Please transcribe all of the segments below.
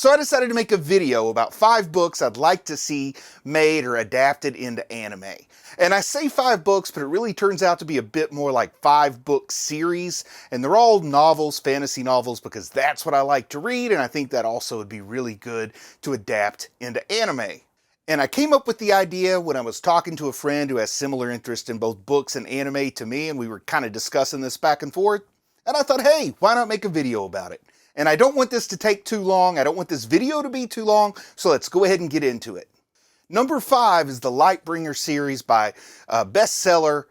So I decided to make a video about 5 books I'd like to see made or adapted into anime. And I say 5 books, but it really turns out to be a bit more like 5-book series, and they're all novels, fantasy novels, because that's what I like to read, and I think that also would be really good to adapt into anime. And I came up with the idea when I was talking to a friend who has similar interest in both books and anime to me, and we were kind of discussing this back and forth, and I thought, hey, why not make a video about it? And I don't want this to take too long. I don't want this video to be too long, so let's go ahead and get into it. Number 5 is the Lightbringer series by bestseller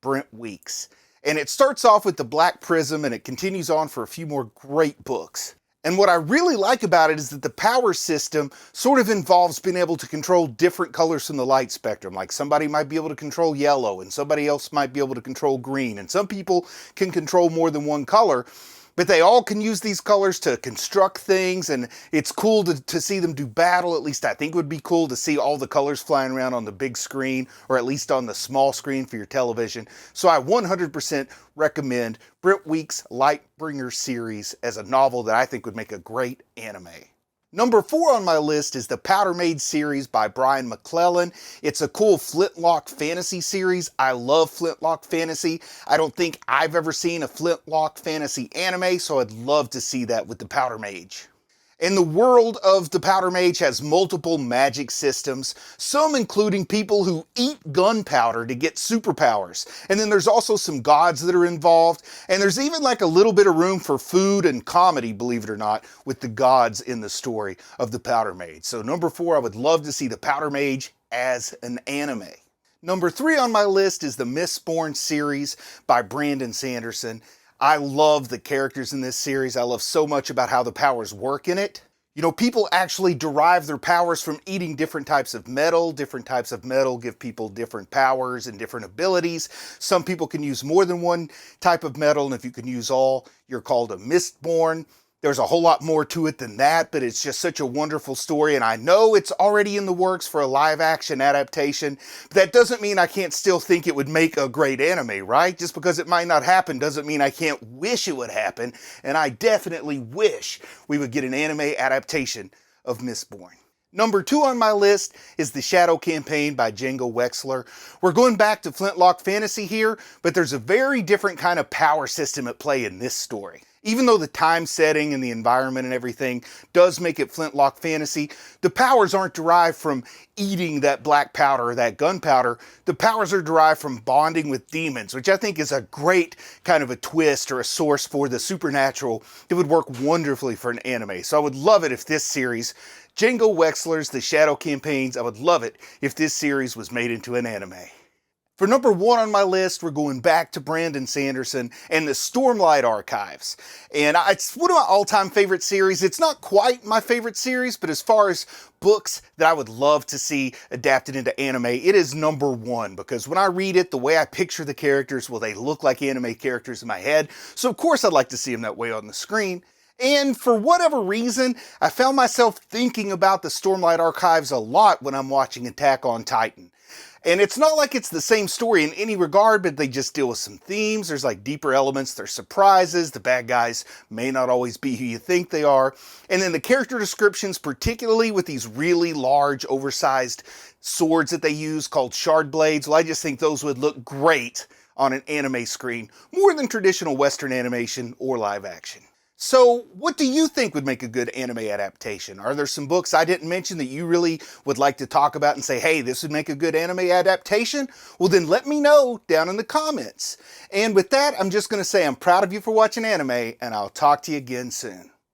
Brent Weeks. And it starts off with the Black Prism and it continues on for a few more great books. And what I really like about it is that the power system sort of involves being able to control different colors from the light spectrum. Like somebody might be able to control yellow and somebody else might be able to control green. And some people can control more than one color. But they all can use these colors to construct things, and it's cool to see them do battle. At least I think it would be cool to see all the colors flying around on the big screen, or at least on the small screen for your television. So I 100% recommend Brent Weeks' Lightbringer series as a novel that I think would make a great anime. Number 4 on my list is the Powder Maid series by Brian McClellan. It's a cool Flintlock fantasy series. I love Flintlock fantasy. I don't think I've ever seen a Flintlock fantasy anime, so I'd love to see that with the Powder Mage. And the world of the Powder Mage has multiple magic systems, some including people who eat gunpowder to get superpowers. And then there's also some gods that are involved, and there's even like a little bit of room for food and comedy, believe it or not, with the gods in the story of the Powder Mage. So number 4, I would love to see the Powder Mage as an anime. Number 3 on my list is the Mistborn series by Brandon Sanderson. I love the characters in this series. I love so much about how the powers work in it. You know, people actually derive their powers from eating different types of metal. Different types of metal give people different powers and different abilities. Some people can use more than one type of metal, and if you can use all, you're called a Mistborn. There's a whole lot more to it than that, but it's just such a wonderful story, and I know it's already in the works for a live-action adaptation, but that doesn't mean I can't still think it would make a great anime, right? Just because it might not happen doesn't mean I can't wish it would happen, and I definitely wish we would get an anime adaptation of Mistborn. Number 2 on my list is The Shadow Campaign by Django Wexler. We're going back to Flintlock fantasy here, but there's a very different kind of power system at play in this story. Even though the time setting and the environment and everything does make it Flintlock fantasy, the powers aren't derived from eating that black powder or that gunpowder. The powers are derived from bonding with demons, which I think is a great kind of a twist or a source for the supernatural that would work wonderfully for an anime. So I would love it if this series, Django Wexler's The Shadow Campaigns, I would love it if this series was made into an anime. For number 1 on my list, we're going back to Brandon Sanderson and the Stormlight Archives. And it's one of my all-time favorite series. It's not quite my favorite series, but as far as books that I would love to see adapted into anime, it is number 1. Because when I read it, the way I picture the characters, well, they look like anime characters in my head. So of course I'd like to see them that way on the screen. And for whatever reason, I found myself thinking about the Stormlight Archives a lot when I'm watching Attack on Titan. And it's not like it's the same story in any regard, but they just deal with some themes. There's like deeper elements, there's surprises, the bad guys may not always be who you think they are. And then the character descriptions, particularly with these really large, oversized swords that they use called shard blades, well, I just think those would look great on an anime screen, more than traditional Western animation or live action. So what do you think would make a good anime adaptation? Are there some books I didn't mention that you really would like to talk about and say, hey, this would make a good anime adaptation? Well, then let me know down in the comments. And with that, I'm just going to say I'm proud of you for watching anime, and I'll talk to you again soon.